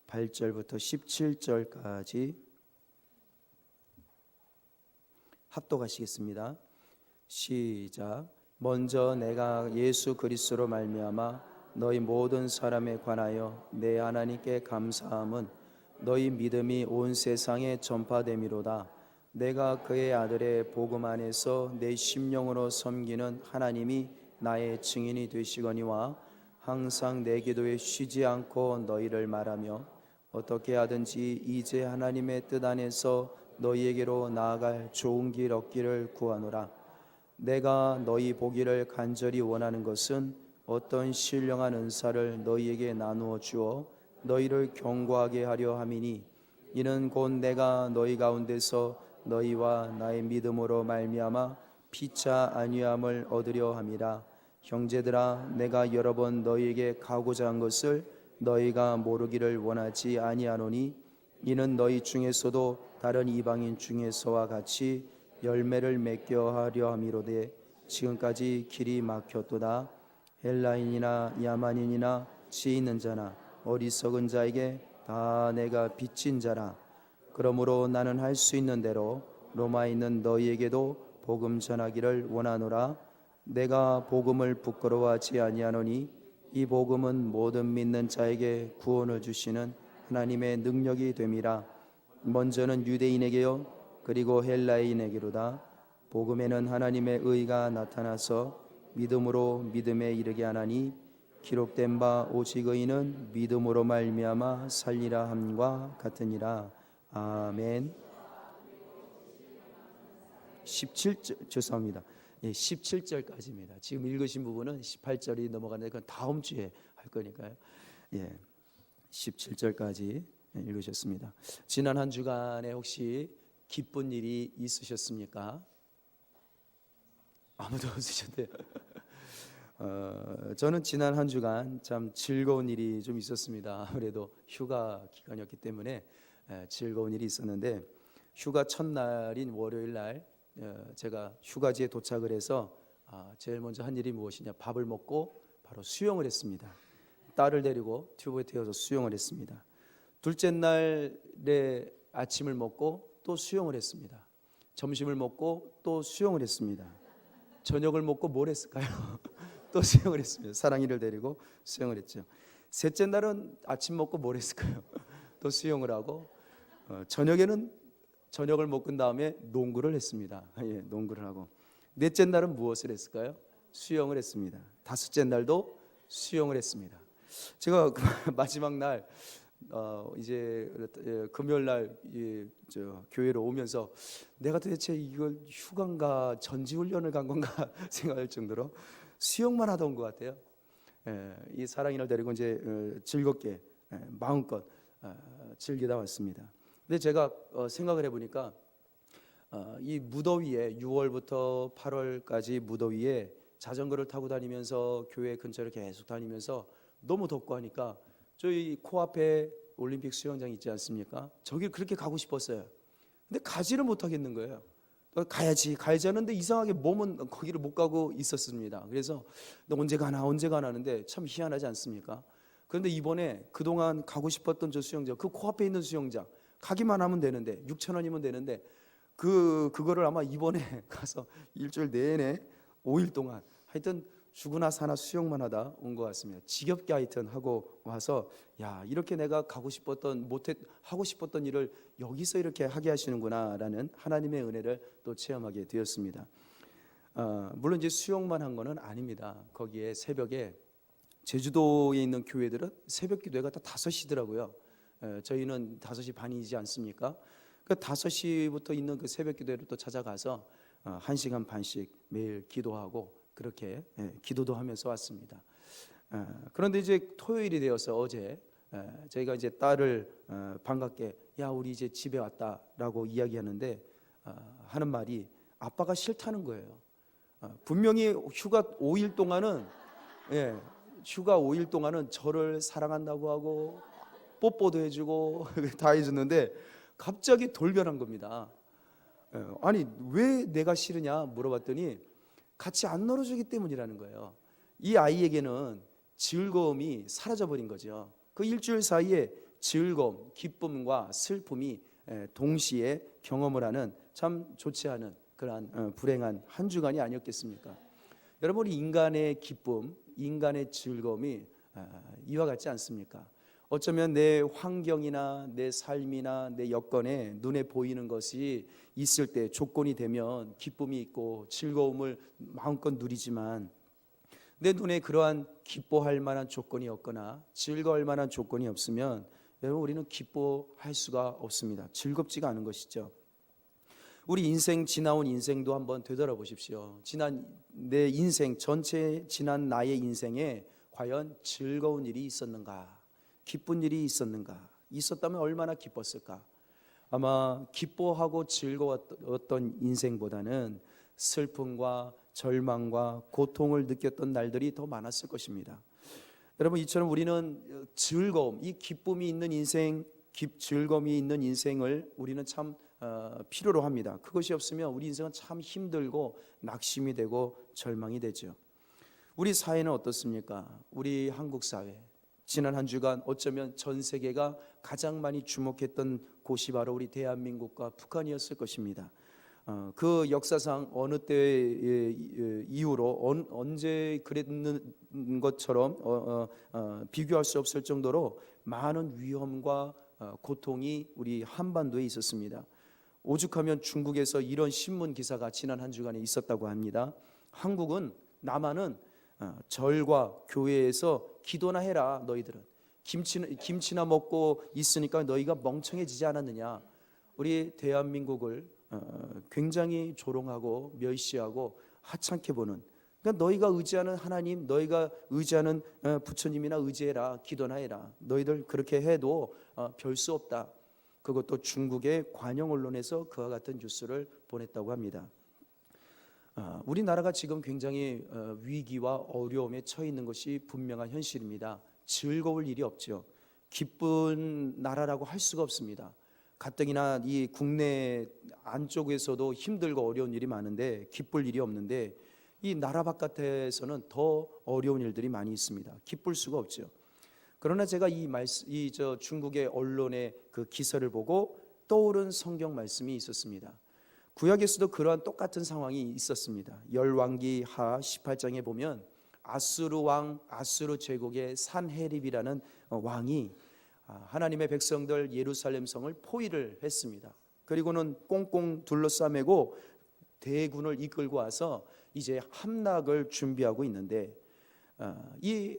8절부터 17절까지 합독하시겠습니다. 시작. 먼저 내가 예수 그리스도로 말미암아 너희 모든 사람에 관하여 내 하나님께 감사함은 너희 믿음이 온 세상에 전파됨이로다. 내가 그의 아들의 복음 안에서 내 심령으로 섬기는 하나님이 나의 증인이 되시거니와 항상 내 기도에 쉬지 않고 너희를 말하며 어떻게 하든지 이제 하나님의 뜻 안에서 너희에게로 나아갈 좋은 길 얻기를 구하노라. 내가 너희 보기를 간절히 원하는 것은 어떤 신령한 은사를 너희에게 나누어 주어 너희를 견고하게 하려 함이니 이는 곧 내가 너희 가운데서 너희와 나의 믿음으로 말미암아 피차 안위함을 얻으려 함이라. 형제들아, 내가 여러 번 너희에게 가고자 한 것을 너희가 모르기를 원하지 아니하노니 이는 너희 중에서도 다른 이방인 중에서와 같이 열매를 맺게 하려 함이로되 지금까지 길이 막혔도다. 헬라인이나 야만인이나 지 있는 자나 어리석은 자에게 다 내가 빚진 자라. 그러므로 나는 할 수 있는 대로 로마에 있는 너희에게도 복음 전하기를 원하노라. 내가 복음을 부끄러워하지 아니하노니 이 복음은 모든 믿는 자에게 구원을 주시는 하나님의 능력이 됨이라. 먼저는 유대인에게요 그리고 헬라인에게로다. 복음에는 하나님의 의가 나타나서 믿음으로 믿음에 이르게 하나니 기록된 바 오직 의인은 믿음으로 말미암아 살리라 함과 같으니라. 아멘. 17절 죄송합니다. 17절까지입니다. 지금 읽으신 부분은 18절이 넘어가는데 그건 다음 주에 할 거니까요. 17절까지 읽으셨습니다. 지난 한 주간에 혹시 기쁜 일이 있으셨습니까? 아무도 없으셨대요. 저는 지난 한 주간 참 즐거운 일이 좀 있었습니다. 아무래도 휴가 기간이었기 때문에 즐거운 일이 있었는데 휴가 첫날인 월요일 날 제가 휴가지에 도착을 해서 제일 먼저 한 일이 무엇이냐, 밥을 먹고 바로 수영을 했습니다. 딸을 데리고 튜브에 태워서 수영을 했습니다. 둘째 날에 아침을 먹고 또 수영을 했습니다. 점심을 먹고 또 수영을 했습니다. 저녁을 먹고 뭘 했을까요? 또 수영을 했습니다. 사랑이를 데리고 수영을 했죠. 셋째 날은 아침 먹고 뭘 했을까요? 또 수영을 하고 저녁에는 저녁을 먹은 다음에 농구를 했습니다. 농구를 하고 넷째 날은 무엇을 했을까요? 수영을 했습니다. 다섯째 날도 수영을 했습니다. 제가 마지막 날 이제 금요일 날 교회로 오면서 내가 도대체 이걸 휴가인가 전지훈련을 간 건가 생각할 정도로 수영만 하다 온 것 같아요. 이 사랑이를 데리고 이제 즐겁게 마음껏 즐기다 왔습니다. 근데 제가 생각을 해보니까 이 무더위에 6월부터 8월까지 무더위에 자전거를 타고 다니면서 교회 근처를 계속 다니면서 너무 덥고 하니까 저희 코앞에 올림픽 수영장 있지 않습니까? 저길 그렇게 가고 싶었어요. 근데 가지를 못하겠는 거예요. 가야지 하는데 이상하게 몸은 거기를 못 가고 있었습니다. 그래서 너 언제 가나 하는데 참 희한하지 않습니까? 그런데 이번에 그동안 가고 싶었던 저 수영장, 그 코앞에 있는 수영장 가기만 하면 되는데 6,000원이면 되는데 그거를 아마 이번에 가서 일주일 내내 5일 동안 하여튼 죽으나 사나 수영만 하다 온 것 같습니다. 지겹게 하여튼 하고 와서 야, 이렇게 내가 하고 싶었던 일을 여기서 이렇게 하게 하시는구나라는 하나님의 은혜를 또 체험하게 되었습니다. 물론 이제 수영만 한 거는 아닙니다. 거기에 새벽에 제주도에 있는 교회들은 새벽 기도회가 다 5시더라고요. 저희는 5시 반이지 않습니까? 그 5시부터 있는 그 새벽 기도회를 또 찾아가서 1시간 반씩 매일 기도하고 그렇게 기도도 하면서 왔습니다. 그런데 이제 토요일이 되어서 어제 저희가 이제 딸을 반갑게 야, 우리 이제 집에 왔다라고 이야기하는데 하는 말이 아빠가 싫다는 거예요. 분명히 휴가 5일 동안은 저를 사랑한다고 하고 뽀뽀도 해주고 다 해줬는데 갑자기 돌변한 겁니다. 아니 왜 내가 싫으냐 물어봤더니 같이 안 놀아주기 때문이라는 거예요. 이 아이에게는 즐거움이 사라져버린 거죠. 그 일주일 사이에 즐거움, 기쁨과 슬픔이 동시에 경험을 하는 참 좋지 않은 그러한 불행한 한 주간이 아니었겠습니까? 여러분, 우리 인간의 기쁨, 인간의 즐거움이 이와 같지 않습니까? 어쩌면 내 환경이나 내 삶이나 내 여건에 눈에 보이는 것이 있을 때, 조건이 되면 기쁨이 있고 즐거움을 마음껏 누리지만, 내 눈에 그러한 기뻐할 만한 조건이 없거나 즐거울 만한 조건이 없으면 여러분, 우리는 기뻐할 수가 없습니다. 즐겁지가 않은 것이죠. 우리 인생, 지나온 인생도 한번 되돌아보십시오. 지난 내 인생 전체, 지난 나의 인생에 과연 즐거운 일이 있었는가, 기쁜 일이 있었는가? 있었다면 얼마나 기뻤을까? 아마 기뻐하고 즐거웠던 인생보다는 슬픔과 절망과 고통을 느꼈던 날들이 더 많았을 것입니다. 여러분, 이처럼 우리는 즐거움, 이 기쁨이 있는 인생, 즐거움이 있는 인생을 우리는 참 필요로 합니다. 그것이 없으면 우리 인생은 참 힘들고 낙심이 되고 절망이 되죠. 우리 사회는 어떻습니까? 우리 한국 사회, 지난 한 주간 어쩌면 전 세계가 가장 많이 주목했던 곳이 바로 우리 대한민국과 북한이었을 것입니다. 그 역사상 어느 때 이후로 언제 그랬는 것처럼 비교할 수 없을 정도로 많은 위험과 고통이 우리 한반도에 있었습니다. 오죽하면 중국에서 이런 신문 기사가 지난 한 주간에 있었다고 합니다. 한국은, 남한은 절과 교회에서 기도나 해라. 너희들은 김치나 먹고 있으니까 너희가 멍청해지지 않았느냐. 우리 대한민국을 굉장히 조롱하고 멸시하고 하찮게 보는, 그러니까 너희가 의지하는 하나님, 너희가 의지하는 부처님이나 의지해라. 기도나 해라. 너희들 그렇게 해도 별 수 없다. 그것도 중국의 관영 언론에서 그와 같은 뉴스를 보냈다고 합니다. 우리나라가 지금 굉장히 위기와 어려움에 처해 있는 것이 분명한 현실입니다. 즐거울 일이 없죠. 기쁜 나라라고 할 수가 없습니다. 가뜩이나 이 국내 안쪽에서도 힘들고 어려운 일이 많은데 기쁠 일이 없는데, 이 나라 바깥에서는 더 어려운 일들이 많이 있습니다. 기쁠 수가 없죠. 그러나 제가 중국의 언론의 그 기사를 보고 떠오른 성경 말씀이 있었습니다. 구약에서도 그러한 똑같은 상황이 있었습니다. 열왕기 하 18장에 보면 아수르 왕, 아수르 제국의 산헤립이라는 왕이 하나님의 백성들 예루살렘 성을 포위를 했습니다. 그리고는 꽁꽁 둘러싸매고 대군을 이끌고 와서 이제 함락을 준비하고 있는데, 이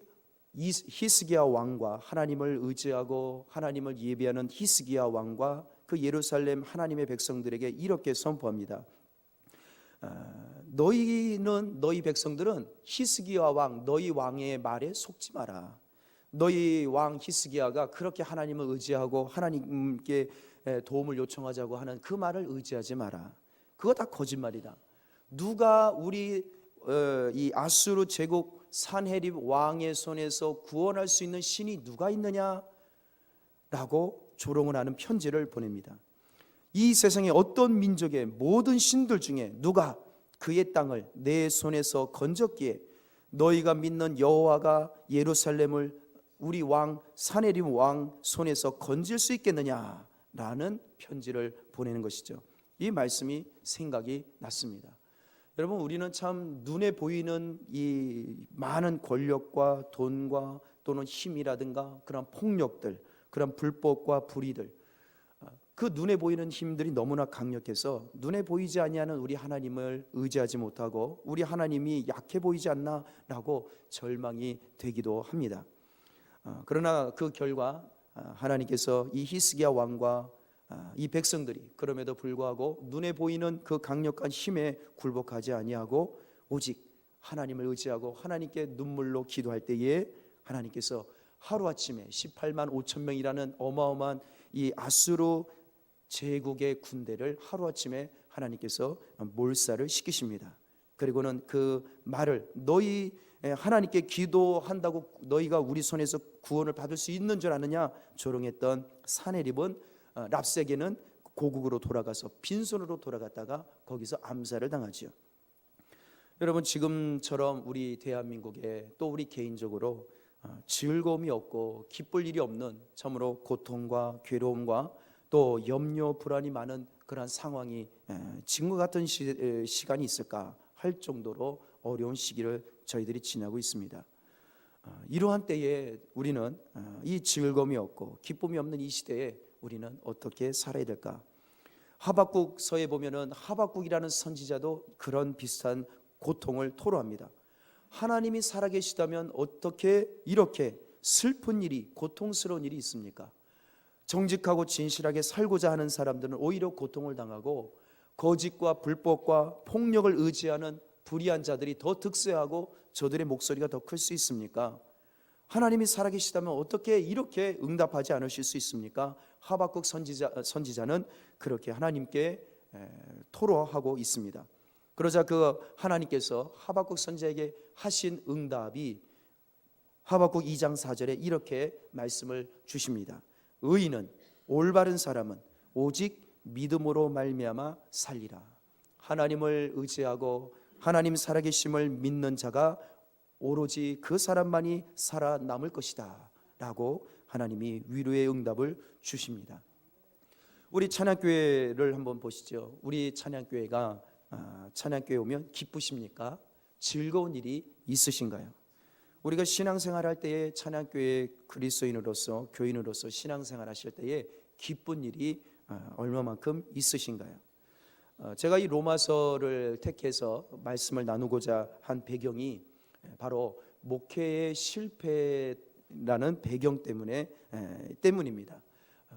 히스기야 왕과, 하나님을 의지하고 하나님을 예배하는 히스기야 왕과 그 예루살렘 하나님의 백성들에게 이렇게 선포합니다. 너희 백성들은 히스기야 왕, 너희 왕의 말에 속지 마라. 너희 왕 히스기야가 그렇게 하나님을 의지하고 하나님께 도움을 요청하자고 하는 그 말을 의지하지 마라. 그거 다 거짓말이다. 누가 우리 이 아수르 제국 산헤립 왕의 손에서 구원할 수 있는 신이 누가 있느냐? 라고 조롱을 하는 편지를 보냅니다. 이 세상의 어떤 민족의 모든 신들 중에 누가 그의 땅을 내 손에서 건졌기에 너희가 믿는 여호와가 예루살렘을 우리 왕 산헤립 왕 손에서 건질 수 있겠느냐라는 편지를 보내는 것이죠. 이 말씀이 생각이 났습니다. 여러분, 우리는 참 눈에 보이는 이 많은 권력과 돈과 또는 힘이라든가 그런 폭력들, 그런 불법과 불의들, 그 눈에 보이는 힘들이 너무나 강력해서 눈에 보이지 아니하는 우리 하나님을 의지하지 못하고 우리 하나님이 약해 보이지 않나라고 절망이 되기도 합니다. 그러나 그 결과 하나님께서 이 히스기야 왕과 이 백성들이 그럼에도 불구하고 눈에 보이는 그 강력한 힘에 굴복하지 아니하고 오직 하나님을 의지하고 하나님께 눈물로 기도할 때에 하나님께서 하루아침에 18만 5천 명이라는 어마어마한 이 아수르 제국의 군대를 하루아침에 하나님께서 몰살을 시키십니다. 그리고는 그 말을 너희 하나님께 기도한다고 너희가 우리 손에서 구원을 받을 수 있는 줄 아느냐 조롱했던 산헤립은 랍세게는 고국으로 돌아가서 빈손으로 돌아갔다가 거기서 암살을 당하지요. 여러분, 지금처럼 우리 대한민국에 또 우리 개인적으로 즐거움이 없고 기쁠 일이 없는 참으로 고통과 괴로움과 또 염려 불안이 많은 그러한 상황이 지금과 같은 시간이 있을까 할 정도로 어려운 시기를 저희들이 지나고 있습니다. 이러한 때에 우리는 이 즐거움이 없고 기쁨이 없는 이 시대에 우리는 어떻게 살아야 될까? 하박국서에 보면은 하박국이라는 선지자도 그런 비슷한 고통을 토로합니다. 하나님이 살아계시다면 어떻게 이렇게 슬픈 일이, 고통스러운 일이 있습니까? 정직하고 진실하게 살고자 하는 사람들은 오히려 고통을 당하고 거짓과 불법과 폭력을 의지하는 불의한 자들이 더 득세하고 저들의 목소리가 더 클 수 있습니까? 하나님이 살아계시다면 어떻게 이렇게 응답하지 않으실 수 있습니까? 하박국 선지자는 그렇게 하나님께 토로하고 있습니다. 그러자 그 하나님께서 하박국 선지자에게 하신 응답이 하박국 2장 4절에 이렇게 말씀을 주십니다. 의인은, 올바른 사람은 오직 믿음으로 말미암아 살리라. 하나님을 의지하고 하나님 살아계심을 믿는 자가 오로지 그 사람만이 살아남을 것이다 라고 하나님이 위로의 응답을 주십니다. 우리 찬양교회를 한번 보시죠. 우리 찬양교회가 찬양교회 오면 기쁘십니까? 즐거운 일이 있으신가요? 우리가 신앙생활 할 때에 찬양교회 그리스도인으로서 교인으로서 신앙생활 하실 때에 기쁜 일이 얼마만큼 있으신가요? 제가 이 로마서를 택해서 말씀을 나누고자 한 배경이 바로 목회의 실패라는 배경 때문입니다.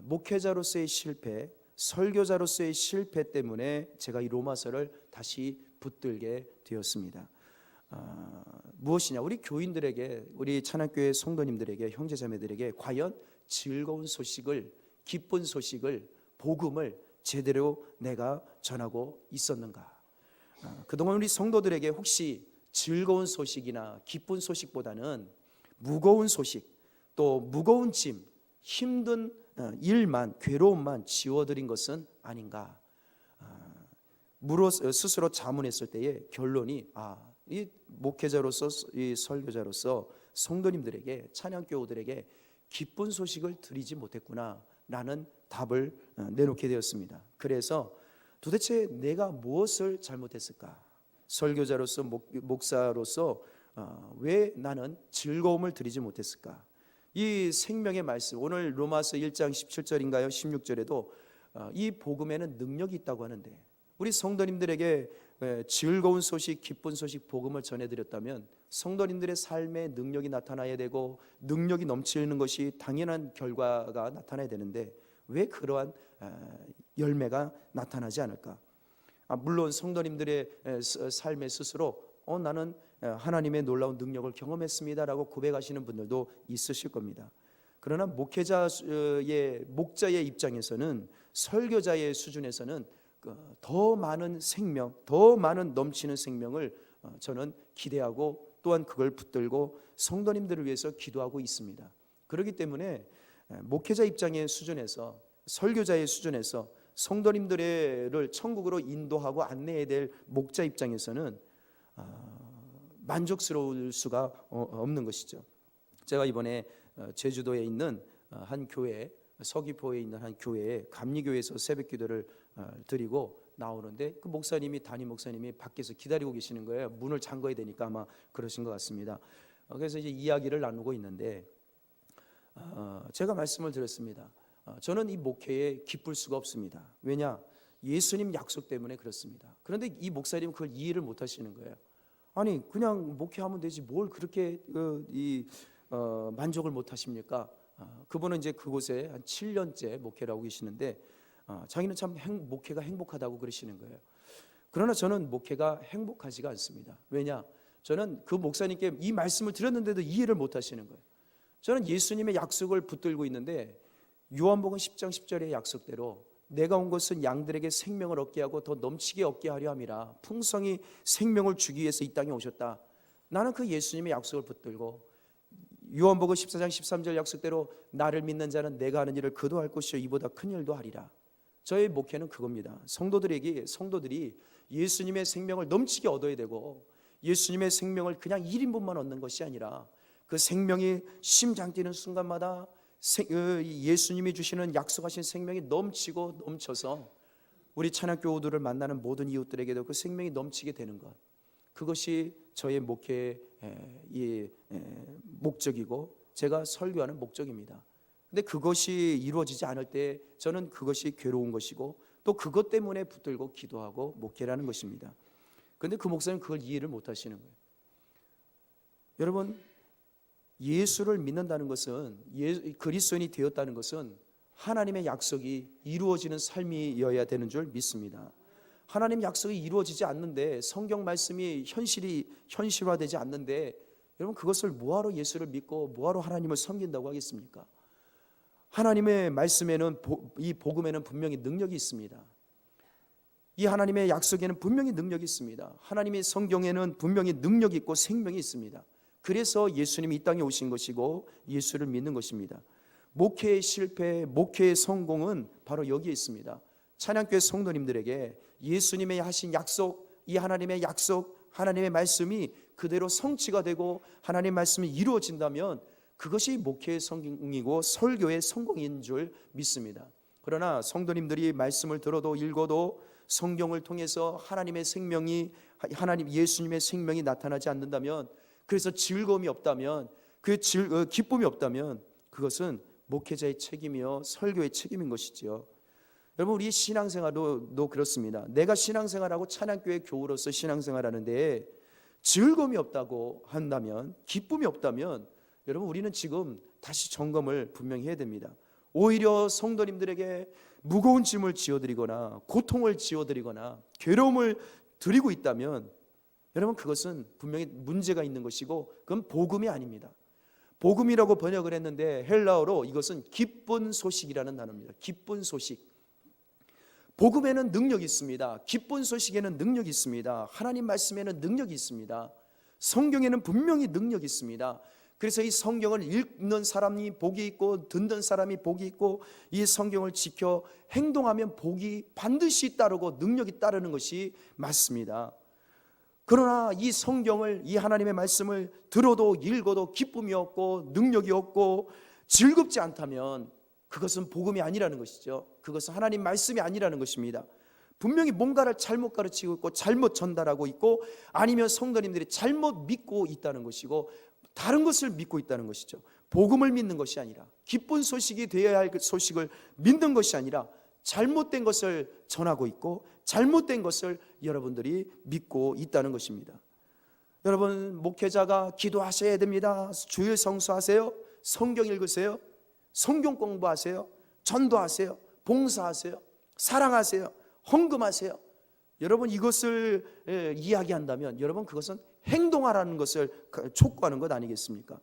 목회자로서의 실패, 설교자로서의 실패 때문에 제가 이 로마서를 다시 붙들게 되었습니다. 무엇이냐? 우리 교인들에게, 우리 찬양교회 성도님들에게, 형제자매들에게 과연 즐거운 소식을, 기쁜 소식을, 복음을 제대로 내가 전하고 있었는가? 그동안 우리 성도들에게 혹시 즐거운 소식이나 기쁜 소식보다는 무거운 소식, 또 무거운 짐, 힘든 일만, 괴로움만 지워드린 것은 아닌가? 스스로 자문했을 때의 결론이 이 목회자로서, 이 설교자로서 성도님들에게, 찬양교우들에게 기쁜 소식을 드리지 못했구나 라는 답을 내놓게 되었습니다. 그래서 도대체 내가 무엇을 잘못했을까? 설교자로서, 목사로서 왜 나는 즐거움을 드리지 못했을까? 이 생명의 말씀, 오늘 로마서 1장 17절인가요? 16절에도 이 복음에는 능력이 있다고 하는데, 우리 성도님들에게 즐거운 소식, 기쁜 소식, 복음을 전해드렸다면 성도님들의 삶에 능력이 나타나야 되고 능력이 넘치는 것이 당연한 결과가 나타나야 되는데 왜 그러한 열매가 나타나지 않을까? 물론 성도님들의 삶에 스스로 나는 하나님의 놀라운 능력을 경험했습니다라고 고백하시는 분들도 있으실 겁니다. 그러나 목회자의, 목자의 입장에서는, 설교자의 수준에서는 더 많은 생명, 더 많은 넘치는 생명을 저는 기대하고 또한 그걸 붙들고 성도님들을 위해서 기도하고 있습니다. 그렇기 때문에 목회자 입장의 수준에서, 설교자의 수준에서 성도님들을 천국으로 인도하고 안내해야 될 목자 입장에서는 만족스러울 수가 없는 것이죠. 제가 이번에 제주도에 있는 한 교회, 서귀포에 있는 한 교회에 감리교회에서 새벽기도를 드리고 나오는데 그 목사님이, 담임 목사님이 밖에서 기다리고 계시는 거예요. 문을 잠궈야 되니까 아마 그러신 것 같습니다. 그래서 이제 이야기를 나누고 있는데 제가 말씀을 드렸습니다. 저는 이 목회에 기쁠 수가 없습니다. 왜냐? 예수님 약속 때문에 그렇습니다. 그런데 이 목사님은 그걸 이해를 못 하시는 거예요. 아니 그냥 목회하면 되지 뭘 그렇게 만족을 못 하십니까? 그분은 이제 그곳에 한 7년째 목회를 하고 계시는데 자기는 참 목회가 행복하다고 그러시는 거예요. 그러나 저는 목회가 행복하지가 않습니다. 왜냐? 저는 그 목사님께 이 말씀을 드렸는데도 이해를 못 하시는 거예요. 저는 예수님의 약속을 붙들고 있는데 요한복음 10장 10절의 약속대로 내가 온 것은 양들에게 생명을 얻게 하고 더 넘치게 얻게 하려 함이라. 풍성히 생명을 주기 위해서 이 땅에 오셨다. 나는 그 예수님의 약속을 붙들고 요한복음 14장 13절 약속대로 나를 믿는 자는 내가 하는 일을 그도 할 것이요 이보다 큰 일도 하리라. 저의 목회는 그겁니다. 성도들이 예수님의 생명을 넘치게 얻어야 되고 예수님의 생명을 그냥 1인분만 얻는 것이 아니라 그 생명이 심장 뛰는 순간마다 예수님이 주시는 약속하신 생명이 넘치고 넘쳐서 우리 찬양교우들을 만나는 모든 이웃들에게도 그 생명이 넘치게 되는 것, 그것이 저의 목회의 목적이고 제가 설교하는 목적입니다. 근데 그것이 이루어지지 않을 때 저는 그것이 괴로운 것이고 또 그것 때문에 붙들고 기도하고 목회라는 것입니다. 그런데 그 목사님 그걸 이해를 못 하시는 거예요. 여러분, 예수를 믿는다는 것은, 그리스도인이 되었다는 것은 하나님의 약속이 이루어지는 삶이어야 되는 줄 믿습니다. 하나님 약속이 이루어지지 않는데, 성경 말씀이 현실화되지 않는데, 여러분 그것을 뭐하러 예수를 믿고 뭐하러 하나님을 섬긴다고 하겠습니까? 하나님의 말씀에는, 이 복음에는 분명히 능력이 있습니다. 이 하나님의 약속에는 분명히 능력이 있습니다. 하나님의 성경에는 분명히 능력이 있고 생명이 있습니다. 그래서 예수님이 이 땅에 오신 것이고 예수를 믿는 것입니다. 목회의 실패, 목회의 성공은 바로 여기에 있습니다. 찬양교회 성도님들에게 예수님의 하신 약속, 이 하나님의 약속, 하나님의 말씀이 그대로 성취가 되고 하나님의 말씀이 이루어진다면 그것이 목회의 성공이고 설교의 성공인 줄 믿습니다. 그러나 성도님들이 말씀을 들어도 읽어도 성경을 통해서 하나님의 생명이, 예수님의 생명이 나타나지 않는다면, 그래서 즐거움이 없다면, 기쁨이 없다면 그것은 목회자의 책임이요 설교의 책임인 것이지요. 여러분, 우리 신앙생활도 그렇습니다. 내가 신앙생활하고 찬양교회 교우로서 신앙생활하는데 즐거움이 없다고 한다면, 기쁨이 없다면 여러분 우리는 지금 다시 점검을 분명히 해야 됩니다. 오히려 성도님들에게 무거운 짐을 지어드리거나 고통을 지어드리거나 괴로움을 드리고 있다면 여러분 그것은 분명히 문제가 있는 것이고 그건 복음이 아닙니다. 복음이라고 번역을 했는데 헬라어로 이것은 기쁜 소식이라는 단어입니다. 기쁜 소식. 복음에는 능력이 있습니다. 기쁜 소식에는 능력이 있습니다. 하나님 말씀에는 능력이 있습니다. 성경에는 분명히 능력이 있습니다. 그래서 이 성경을 읽는 사람이 복이 있고 듣는 사람이 복이 있고 이 성경을 지켜 행동하면 복이 반드시 따르고 능력이 따르는 것이 맞습니다. 그러나 이 성경을, 이 하나님의 말씀을 들어도 읽어도 기쁨이 없고 능력이 없고 즐겁지 않다면 그것은 복음이 아니라는 것이죠. 그것은 하나님 말씀이 아니라는 것입니다. 분명히 뭔가를 잘못 가르치고 있고 잘못 전달하고 있고 아니면 성도님들이 잘못 믿고 있다는 것이고 다른 것을 믿고 있다는 것이죠. 복음을 믿는 것이 아니라, 기쁜 소식이 되어야 할 그 소식을 믿는 것이 아니라 잘못된 것을 전하고 있고 잘못된 것을 여러분들이 믿고 있다는 것입니다. 여러분, 목회자가 기도하셔야 됩니다. 주일 성수하세요. 성경 읽으세요. 성경 공부하세요. 전도하세요. 봉사하세요. 사랑하세요. 헌금하세요. 여러분 이것을 이야기한다면 여러분 그것은 행동하라는 것을 촉구하는 것 아니겠습니까?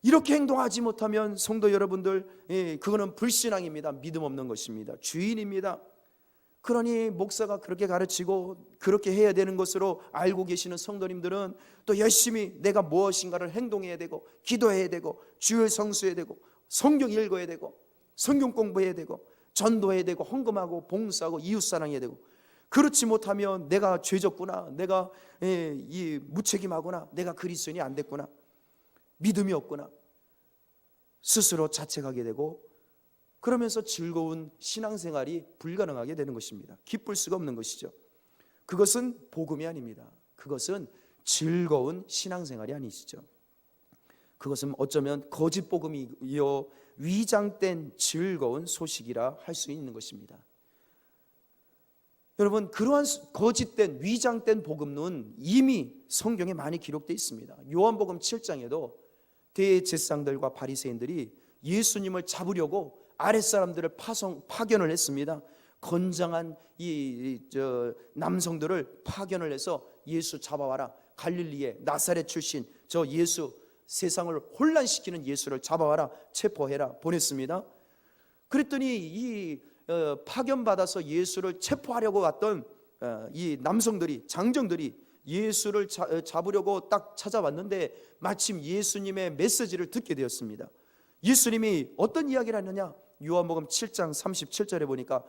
이렇게 행동하지 못하면 성도 여러분들, 그거는 불신앙입니다. 믿음 없는 것입니다. 주인입니다. 그러니 목사가 그렇게 가르치고 그렇게 해야 되는 것으로 알고 계시는 성도님들은 또 열심히 내가 무엇인가를 행동해야 되고 기도해야 되고 주일 성수해야 되고 성경 읽어야 되고 성경 공부해야 되고 전도해야 되고 헌금하고 봉사하고 이웃사랑해야 되고, 그렇지 못하면 내가 죄졌구나, 내가 이 무책임하구나, 내가 그리스도인이 안 됐구나, 믿음이 없구나 스스로 자책하게 되고 그러면서 즐거운 신앙생활이 불가능하게 되는 것입니다. 기쁠 수가 없는 것이죠. 그것은 복음이 아닙니다. 그것은 즐거운 신앙생활이 아니시죠. 그것은 어쩌면 거짓 복음이요 위장된 즐거운 소식이라 할 수 있는 것입니다. 여러분, 그러한 거짓된 위장된 복음은 이미 성경에 많이 기록되어 있습니다. 요한복음 7장에도 대제사장들과 바리새인들이 예수님을 잡으려고 아랫사람들을 파견을 했습니다. 건장한 남성들을 파견을 해서 예수 잡아와라, 갈릴리의 나사렛 출신 저 예수, 세상을 혼란시키는 예수를 잡아와라, 체포해라 보냈습니다. 그랬더니 이 파견받아서 예수를 체포하려고 왔던 이 남성들이, 장정들이 예수를 잡으려고 딱 찾아왔는데 마침 예수님의 메시지를 듣게 되었습니다. 예수님이 어떤 이야기를 하느냐, 요한복음 7장 37절에 보니까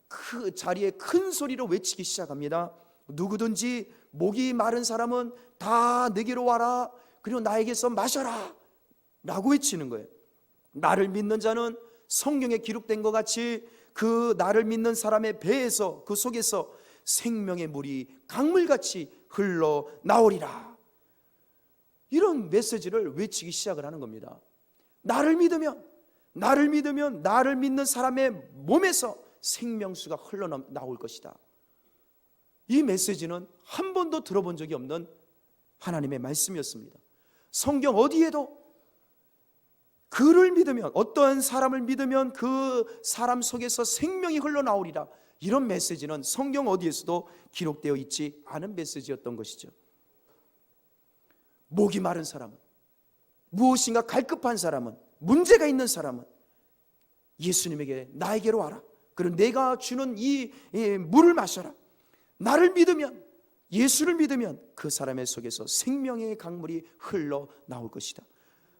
그 자리에 큰 소리로 외치기 시작합니다. 누구든지 목이 마른 사람은 다 내게로 와라. 그리고 나에게서 마셔라 라고 외치는 거예요. 나를 믿는 자는 성경에 기록된 것 같이 그 나를 믿는 사람의 배에서, 그 속에서 생명의 물이 강물같이 흘러나오리라. 이런 메시지를 외치기 시작을 하는 겁니다. 나를 믿으면 나를 믿는 사람의 몸에서 생명수가 흘러나올 것이다. 이 메시지는 한 번도 들어본 적이 없는 하나님의 말씀이었습니다. 성경 어디에도 그를 믿으면, 어떠한 사람을 믿으면 그 사람 속에서 생명이 흘러나오리라, 이런 메시지는 성경 어디에서도 기록되어 있지 않은 메시지였던 것이죠. 목이 마른 사람은, 무엇인가 갈급한 사람은, 문제가 있는 사람은 예수님에게, 나에게로 와라. 그리고 내가 주는 이 물을 마셔라. 나를 믿으면, 예수를 믿으면 그 사람의 속에서 생명의 강물이 흘러나올 것이다.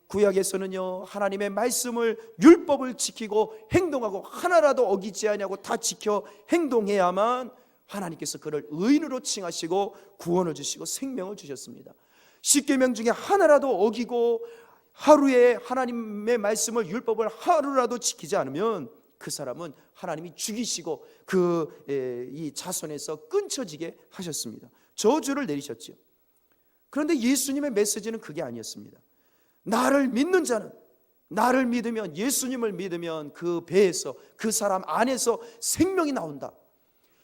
구약에서는요, 하나님의 말씀을, 율법을 지키고 행동하고 하나라도 어기지 아니하고 다 지켜 행동해야만 하나님께서 그를 의인으로 칭하시고 구원을 주시고 생명을 주셨습니다. 십계명 중에 하나라도 어기고 하루에 하나님의 말씀을, 율법을 하루라도 지키지 않으면 그 사람은 하나님이 죽이시고 이 자손에서 끊쳐지게 하셨습니다. 저주를 내리셨죠. 그런데 예수님의 메시지는 그게 아니었습니다. 나를 믿는 자는, 나를 믿으면, 예수님을 믿으면 그 배에서, 그 사람 안에서 생명이 나온다.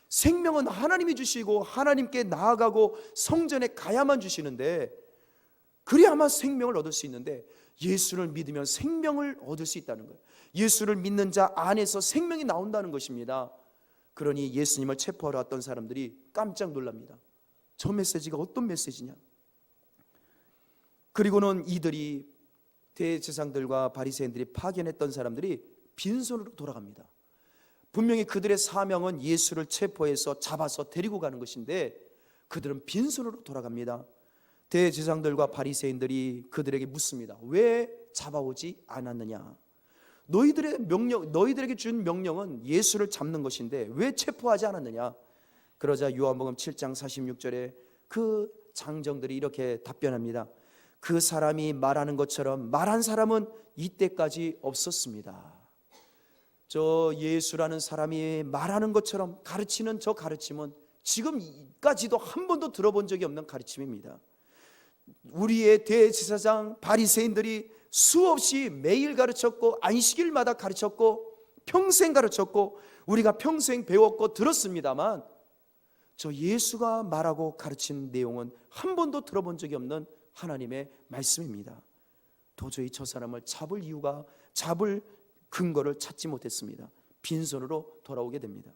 생명은 하나님이 주시고 하나님께 나아가고 성전에 가야만 주시는데, 그래야만 생명을 얻을 수 있는데, 예수를 믿으면 생명을 얻을 수 있다는 거예요. 예수를 믿는 자 안에서 생명이 나온다는 것입니다. 그러니 예수님을 체포하러 왔던 사람들이 깜짝 놀랍니다. 저 메시지가 어떤 메시지냐. 그리고는 이들이, 대제사장들과 바리새인들이 파견했던 사람들이 빈손으로 돌아갑니다. 분명히 그들의 사명은 예수를 체포해서 잡아서 데리고 가는 것인데 그들은 빈손으로 돌아갑니다. 대제사장들과 바리새인들이 그들에게 묻습니다. 왜 잡아오지 않았느냐? 너희들에게 준 명령은 예수를 잡는 것인데 왜 체포하지 않았느냐? 그러자 요한복음 7장 46절에 그 장정들이 이렇게 답변합니다. 그 사람이 말하는 것처럼 말한 사람은 이때까지 없었습니다. 저 예수라는 사람이 말하는 것처럼 가르치는 저 가르침은 지금까지도 한 번도 들어본 적이 없는 가르침입니다. 우리의 대제사장 바리새인들이 수없이 매일 가르쳤고 안식일마다 가르쳤고 평생 가르쳤고 우리가 평생 배웠고 들었습니다만, 저 예수가 말하고 가르친 내용은 한 번도 들어본 적이 없는 하나님의 말씀입니다. 도저히 저 사람을 잡을 근거를 찾지 못했습니다. 빈손으로 돌아오게 됩니다.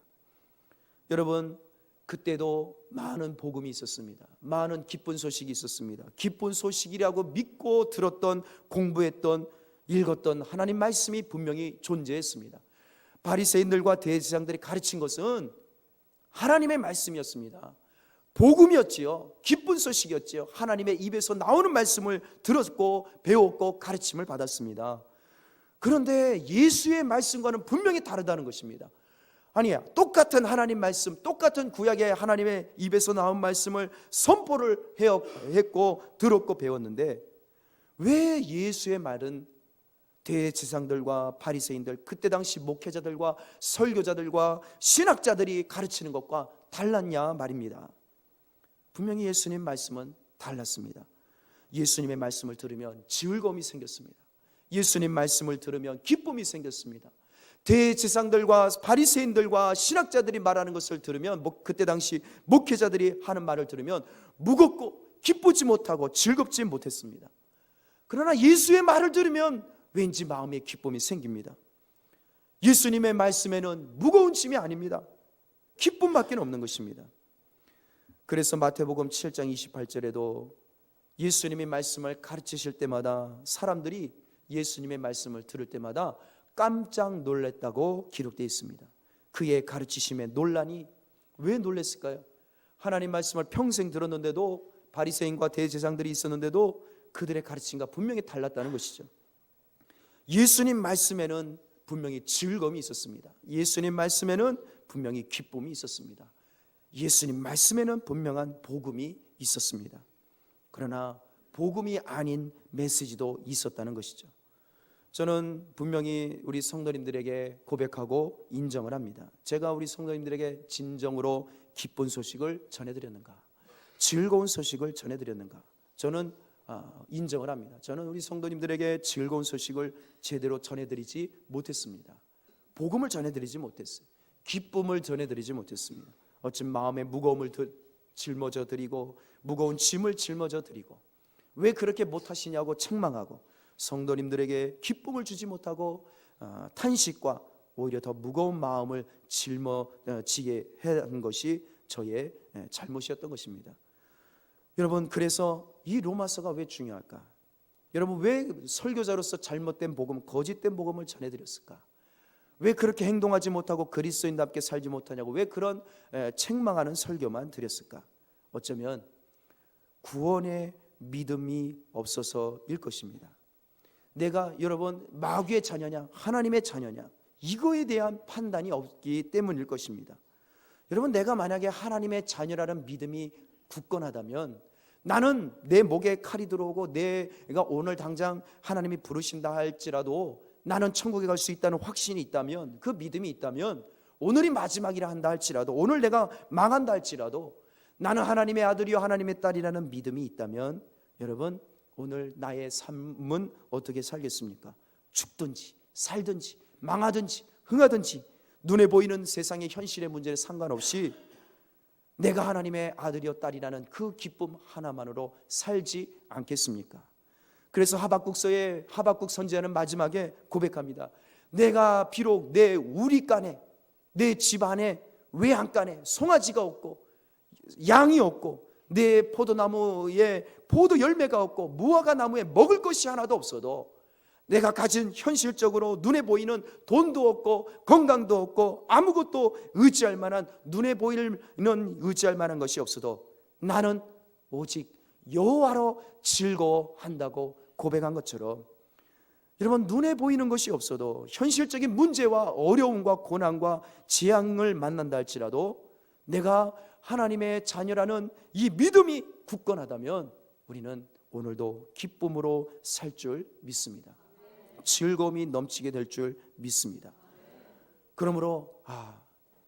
여러분, 그때도 많은 복음이 있었습니다. 많은 기쁜 소식이 있었습니다. 기쁜 소식이라고 믿고 들었던, 공부했던, 읽었던 하나님 말씀이 분명히 존재했습니다. 바리새인들과 대제사장들이 가르친 것은 하나님의 말씀이었습니다. 복음이었지요. 기쁜 소식이었지요. 하나님의 입에서 나오는 말씀을 들었고 배웠고 가르침을 받았습니다. 그런데 예수의 말씀과는 분명히 다르다는 것입니다. 아니야, 똑같은 하나님 말씀, 똑같은 구약의 하나님의 입에서 나온 말씀을 선포를 했고 들었고 배웠는데 왜 예수의 말은 대제사장들과 바리새인들, 그때 당시 목회자들과 설교자들과 신학자들이 가르치는 것과 달랐냐 말입니다. 분명히 예수님 말씀은 달랐습니다. 예수님의 말씀을 들으면 즐거움이 생겼습니다. 예수님 말씀을 들으면 기쁨이 생겼습니다. 대제사장들과 바리새인들과 신학자들이 말하는 것을 들으면, 그때 당시 목회자들이 하는 말을 들으면 무겁고 기쁘지 못하고 즐겁지 못했습니다. 그러나 예수의 말을 들으면 왠지 마음에 기쁨이 생깁니다. 예수님의 말씀에는 무거운 짐이 아닙니다. 기쁨밖에 없는 것입니다. 그래서 마태복음 7장 28절에도 예수님의 말씀을 가르치실 때마다 사람들이 예수님의 말씀을 들을 때마다 깜짝 놀랐다고 기록되어 있습니다. 그의 가르치심에 논란이 왜 놀랐을까요? 하나님 말씀을 평생 들었는데도, 바리새인과 대제사장들이 있었는데도 그들의 가르침과 분명히 달랐다는 것이죠. 예수님 말씀에는 분명히 즐거움이 있었습니다. 예수님 말씀에는 분명히 기쁨이 있었습니다. 예수님 말씀에는 분명한 복음이 있었습니다. 그러나 복음이 아닌 메시지도 있었다는 것이죠. 저는 분명히 우리 성도님들에게 고백하고 인정을 합니다. 제가 우리 성도님들에게 진정으로 기쁜 소식을 전해드렸는가, 즐거운 소식을 전해드렸는가, 저는 인정을 합니다. 저는 우리 성도님들에게 즐거운 소식을 제대로 전해드리지 못했습니다. 복음을 전해드리지 못했어요. 기쁨을 전해드리지 못했습니다. 어찌 마음의 무거움을 짊어져 드리고 무거운 짐을 짊어져 드리고 왜 그렇게 못하시냐고 책망하고 성도님들에게 기쁨을 주지 못하고 탄식과 오히려 더 무거운 마음을 짊어지게 한 것이 저의 잘못이었던 것입니다. 여러분, 그래서 이 로마서가 왜 중요할까? 여러분, 왜 설교자로서 잘못된 복음, 거짓된 복음을 전해드렸을까? 왜 그렇게 행동하지 못하고 그리스도인답게 살지 못하냐고 왜 그런 책망하는 설교만 드렸을까? 어쩌면 구원의 믿음이 없어서일 것입니다. 내가 여러분 마귀의 자녀냐 하나님의 자녀냐 이거에 대한 판단이 없기 때문일 것입니다. 여러분, 내가 만약에 하나님의 자녀라는 믿음이 굳건하다면 나는 내 목에 칼이 들어오고 내가 오늘 당장 하나님이 부르신다 할지라도 나는 천국에 갈 수 있다는 확신이 있다면, 그 믿음이 있다면, 오늘이 마지막이라 한다 할지라도, 오늘 내가 망한다 할지라도 나는 하나님의 아들이요 하나님의 딸이라는 믿음이 있다면, 여러분, 오늘 나의 삶은 어떻게 살겠습니까? 죽든지 살든지 망하든지 흥하든지 눈에 보이는 세상의 현실의 문제에 상관없이 내가 하나님의 아들이요 딸이라는 그 기쁨 하나만으로 살지 않겠습니까? 그래서 하박국서의 하박국 선지자는 마지막에 고백합니다. 내가 비록 내 우리간에 내 집안에 외양간에 송아지가 없고 양이 없고 내 포도나무에 포도 열매가 없고 무화과 나무에 먹을 것이 하나도 없어도, 내가 가진 현실적으로 눈에 보이는 돈도 없고 건강도 없고 아무것도 의지할 만한, 눈에 보이는 의지할 만한 것이 없어도 나는 오직 여호와로 즐거워한다고 고백한 것처럼, 여러분, 눈에 보이는 것이 없어도 현실적인 문제와 어려움과 고난과 재앙을 만난다 할지라도 내가 하나님의 자녀라는 이 믿음이 굳건하다면 우리는 오늘도 기쁨으로 살 줄 믿습니다. 즐거움이 넘치게 될 줄 믿습니다. 그러므로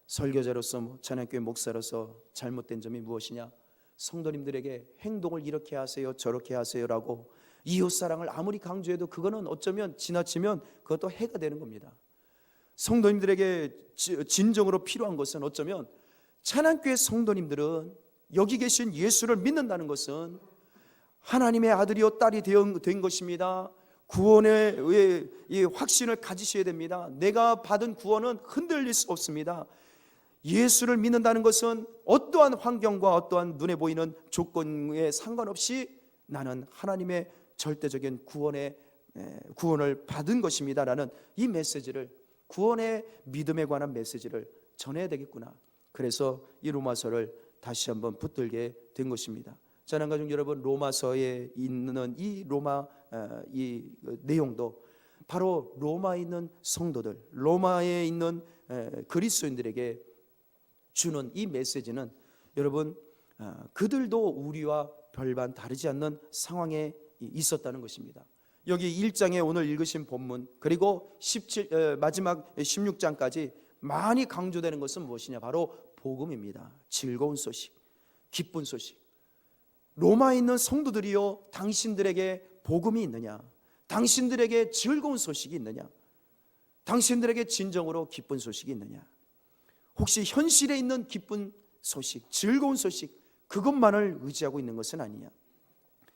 설교자로서 찬양교회 목사로서 잘못된 점이 무엇이냐? 성도님들에게 행동을 이렇게 하세요 저렇게 하세요라고 이웃사랑을 아무리 강조해도 그거는 어쩌면 지나치면 그것도 해가 되는 겁니다. 성도님들에게 진정으로 필요한 것은 어쩌면 찬양교회 성도님들은 여기 계신 예수를 믿는다는 것은 하나님의 아들이요 딸이 된 것입니다. 구원의 이 확신을 가지셔야 됩니다. 내가 받은 구원은 흔들릴 수 없습니다. 예수를 믿는다는 것은 어떠한 환경과 어떠한 눈에 보이는 조건에 상관없이 나는 하나님의 절대적인 구원을 받은 것입니다라는 이 메시지를, 구원의 믿음에 관한 메시지를 전해야 되겠구나. 그래서 이 로마서를 다시 한번 붙들게 된 것입니다. 찬양가족 여러분, 로마서에 있는 이 이 내용도 바로 로마에 있는 성도들, 로마에 있는 그리스도인들에게 주는 이 메시지는 여러분, 그들도 우리와 별반 다르지 않는 상황에 있었다는 것입니다. 여기 1장에 오늘 읽으신 본문, 그리고 마지막 16장까지 많이 강조되는 것은 무엇이냐? 바로 복음입니다. 즐거운 소식, 기쁜 소식. 로마에 있는 성도들이요, 당신들에게 복음이 있느냐? 당신들에게 즐거운 소식이 있느냐? 당신들에게 진정으로 기쁜 소식이 있느냐? 혹시 현실에 있는 기쁜 소식, 즐거운 소식, 그것만을 의지하고 있는 것은 아니냐?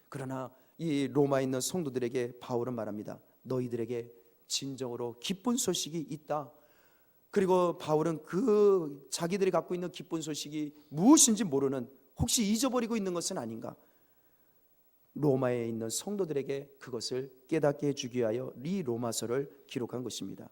그러나 이 로마에 있는 성도들에게 바울은 말합니다. 너희들에게 진정으로 기쁜 소식이 있다. 그리고 바울은 그 자기들이 갖고 있는 기쁜 소식이 무엇인지 모르는, 혹시 잊어버리고 있는 것은 아닌가? 로마에 있는 성도들에게 그것을 깨닫게 해주기 위하여 이 로마서를 기록한 것입니다.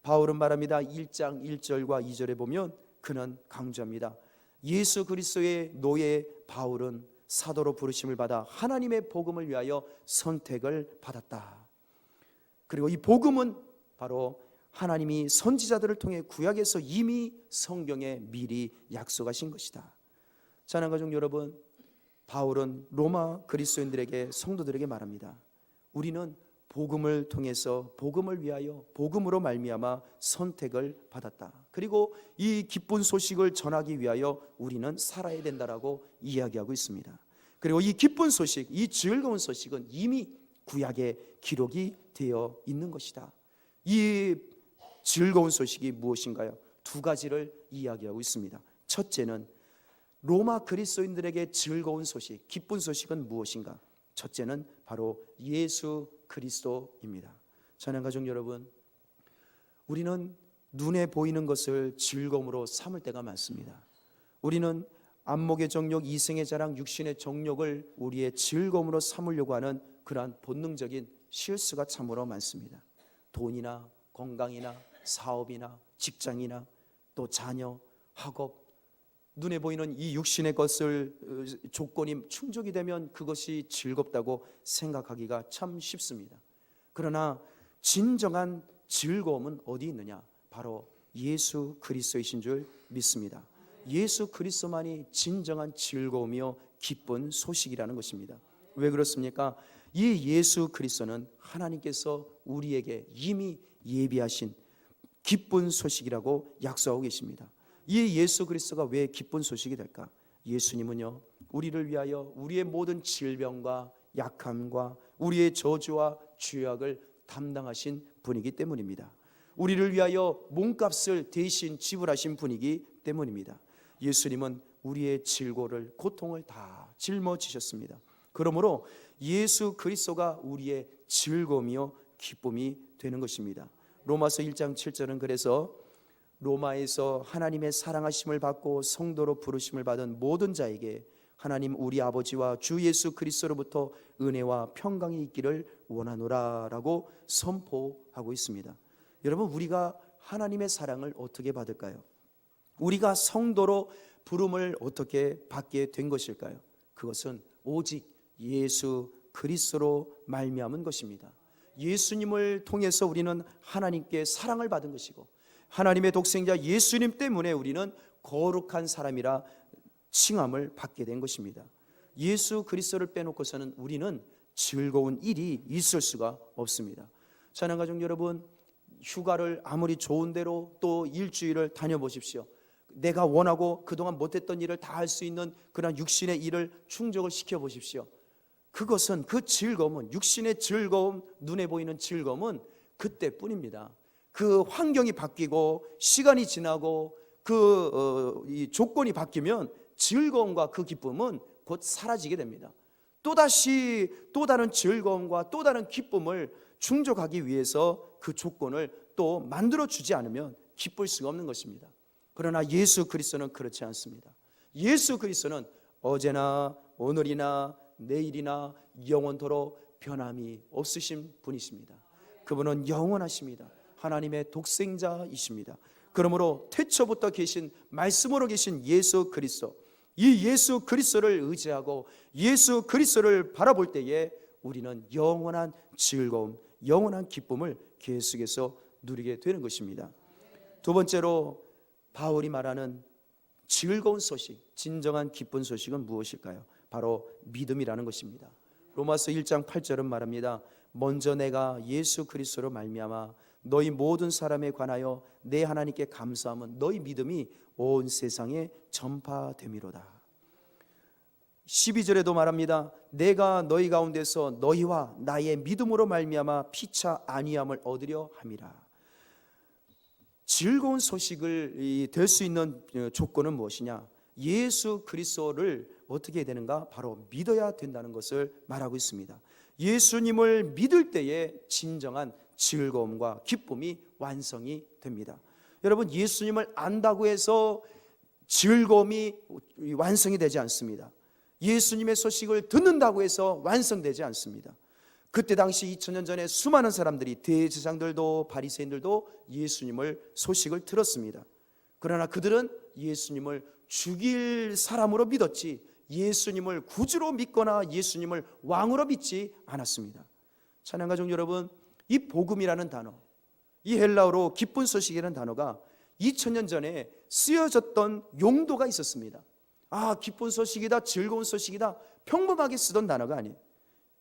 바울은 말합니다. 1장 1절과 2절에 보면 그는 강조합니다. 예수 그리스도의 노예 바울은 사도로 부르심을 받아 하나님의 복음을 위하여 선택을 받았다. 그리고 이 복음은 바로 하나님이 선지자들을 통해 구약에서 이미 성경에 미리 약속하신 것이다. 찬양가족 여러분, 바울은 로마 그리스도인들에게, 성도들에게 말합니다. 우리는 복음을 통해서, 복음을 위하여, 복음으로 말미암아 선택을 받았다. 그리고 이 기쁜 소식을 전하기 위하여 우리는 살아야 된다라고 이야기하고 있습니다. 그리고 이 기쁜 소식, 이 즐거운 소식은 이미 구약에 기록이 되어 있는 것이다. 이 즐거운 소식이 무엇인가요? 두 가지를 이야기하고 있습니다. 첫째는 로마 그리스도인들에게 즐거운 소식, 기쁜 소식은 무엇인가? 첫째는 바로 예수 그리스도입니다. 사랑하는 가족 여러분, 우리는 눈에 보이는 것을 즐거움으로 삼을 때가 많습니다. 우리는 안목의 정욕, 이생의 자랑, 육신의 정욕을 우리의 즐거움으로 삼으려고 하는 그러한 본능적인 실수가 참으로 많습니다. 돈이나 건강이나 사업이나 직장이나 또 자녀, 학업, 눈에 보이는 이 육신의 것을 조건이 충족이 되면 그것이 즐겁다고 생각하기가 참 쉽습니다. 그러나 진정한 즐거움은 어디 있느냐? 바로 예수 그리스도이신 줄 믿습니다. 예수 그리스도만이 진정한 즐거움이요 기쁜 소식이라는 것입니다. 왜 그렇습니까? 이 예수 그리스도는 하나님께서 우리에게 이미 예비하신 기쁜 소식이라고 약속하고 계십니다. 이 예수 그리스도가 왜 기쁜 소식이 될까? 예수님은요, 우리를 위하여 우리의 모든 질병과 약함과 우리의 저주와 죄악을 담당하신 분이기 때문입니다. 우리를 위하여 몸값을 대신 지불하신 분이기 때문입니다. 예수님은 우리의 질고를, 고통을 다 짊어지셨습니다. 그러므로 예수 그리스도가 우리의 즐거움이요 기쁨이 되는 것입니다. 로마서 1장 7절은 그래서 로마에서 하나님의 사랑하심을 받고 성도로 부르심을 받은 모든 자에게 하나님 우리 아버지와 주 예수 그리스도로부터 은혜와 평강이 있기를 원하노라 라고 선포하고 있습니다. 여러분, 우리가 하나님의 사랑을 어떻게 받을까요? 우리가 성도로 부름을 어떻게 받게 된 것일까요? 그것은 오직 예수 그리스도로 말미암은 것입니다. 예수님을 통해서 우리는 하나님께 사랑을 받은 것이고, 하나님의 독생자 예수님 때문에 우리는 거룩한 사람이라 칭함을 받게 된 것입니다. 예수 그리스도를 빼놓고서는 우리는 즐거운 일이 있을 수가 없습니다. 사랑하는 가족 여러분, 휴가를 아무리 좋은 대로 또 일주일을 다녀보십시오. 내가 원하고 그동안 못했던 일을 다 할 수 있는 그런 육신의 일을 충족을 시켜보십시오. 그것은, 그 즐거움은, 육신의 즐거움, 눈에 보이는 즐거움은 그때뿐입니다. 그 환경이 바뀌고 시간이 지나고 이 조건이 바뀌면 즐거움과 그 기쁨은 곧 사라지게 됩니다. 또다시 또 다른 즐거움과 또 다른 기쁨을 충족하기 위해서 그 조건을 또 만들어주지 않으면 기쁠 수가 없는 것입니다. 그러나 예수 그리스도는 그렇지 않습니다. 예수 그리스도는 어제나 오늘이나 내일이나 영원토록 변함이 없으신 분이십니다. 그분은 영원하십니다. 하나님의 독생자이십니다. 그러므로 태초부터 계신, 말씀으로 계신 예수 그리스도, 이 예수 그리스도를 의지하고 예수 그리스도를 바라볼 때에 우리는 영원한 즐거움, 영원한 기쁨을 계속해서 누리게 되는 것입니다. 두 번째로 바울이 말하는 즐거운 소식, 진정한 기쁜 소식은 무엇일까요? 바로 믿음이라는 것입니다. 로마서 1장 8절은 말합니다. 먼저 내가 예수 그리스도로 말미암아 너희 모든 사람에 관하여 내 하나님께 감사함은 너희 믿음이 온 세상에 전파됨이로다. 12절에도 말합니다. 내가 너희 가운데서 너희와 나의 믿음으로 말미암아 피차 아니함을 얻으려 함이라. 즐거운 소식을 될 수 있는 조건은 무엇이냐? 예수 그리스도를 어떻게 해야 되는가? 바로 믿어야 된다는 것을 말하고 있습니다. 예수님을 믿을 때에 진정한 즐거움과 기쁨이 완성이 됩니다. 여러분, 예수님을 안다고 해서 즐거움이 완성이 되지 않습니다. 예수님의 소식을 듣는다고 해서 완성되지 않습니다. 그때 당시 2000년 전에 수많은 사람들이, 대제사장들도 바리새인들도 예수님을 소식을 들었습니다. 그러나 그들은 예수님을 죽일 사람으로 믿었지 예수님을 구주로 믿거나 예수님을 왕으로 믿지 않았습니다. 찬양 가족 여러분, 이 복음이라는 단어, 이 헬라어로 기쁜 소식이라는 단어가 2000년 전에 쓰여졌던 용도가 있었습니다. 기쁜 소식이다, 즐거운 소식이다, 평범하게 쓰던 단어가 아니에요.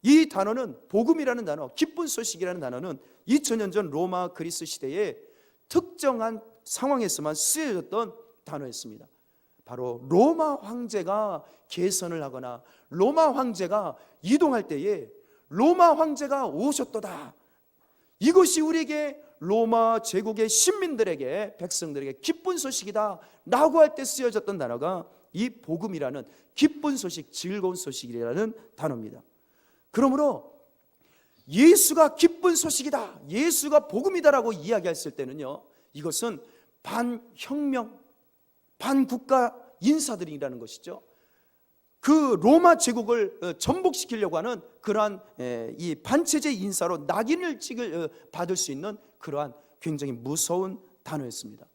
이 단어는 복음이라는 단어, 기쁜 소식이라는 단어는 2000년 전 로마 그리스 시대에 특정한 상황에서만 쓰여졌던 단어였습니다. 바로 로마 황제가 개선을 하거나 로마 황제가 이동할 때에 로마 황제가 오셨도다, 이것이 우리에게 로마 제국의 시민들에게, 백성들에게 기쁜 소식이다 라고 할 때 쓰여졌던 단어가 이 복음이라는 기쁜 소식, 즐거운 소식이라는 단어입니다. 그러므로 예수가 기쁜 소식이다, 예수가 복음이다라고 이야기했을 때는요, 이것은 반혁명, 반국가 인사들이라는 것이죠. 그 로마 제국을 전복시키려고 하는 그러한 이 반체제 인사로 낙인을 받을 수 있는 그러한 굉장히 무서운 단어였습니다.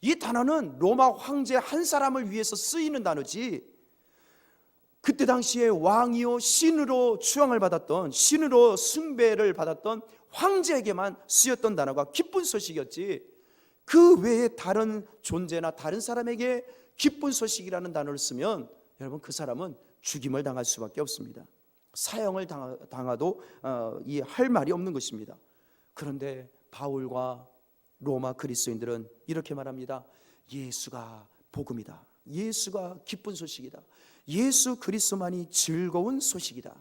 이 단어는 로마 황제 한 사람을 위해서 쓰이는 단어지, 그때 당시에 왕이요 신으로 추앙을 받았던, 신으로 숭배를 받았던 황제에게만 쓰였던 단어가 기쁜 소식이었지, 그 외에 다른 존재나 다른 사람에게 기쁜 소식이라는 단어를 쓰면 여러분, 그 사람은 죽임을 당할 수밖에 없습니다. 사형을 당하도 할 말이 없는 것입니다. 그런데 바울과 로마 그리스도인들은 이렇게 말합니다. 예수가 복음이다, 예수가 기쁜 소식이다, 예수 그리스도만이 즐거운 소식이다.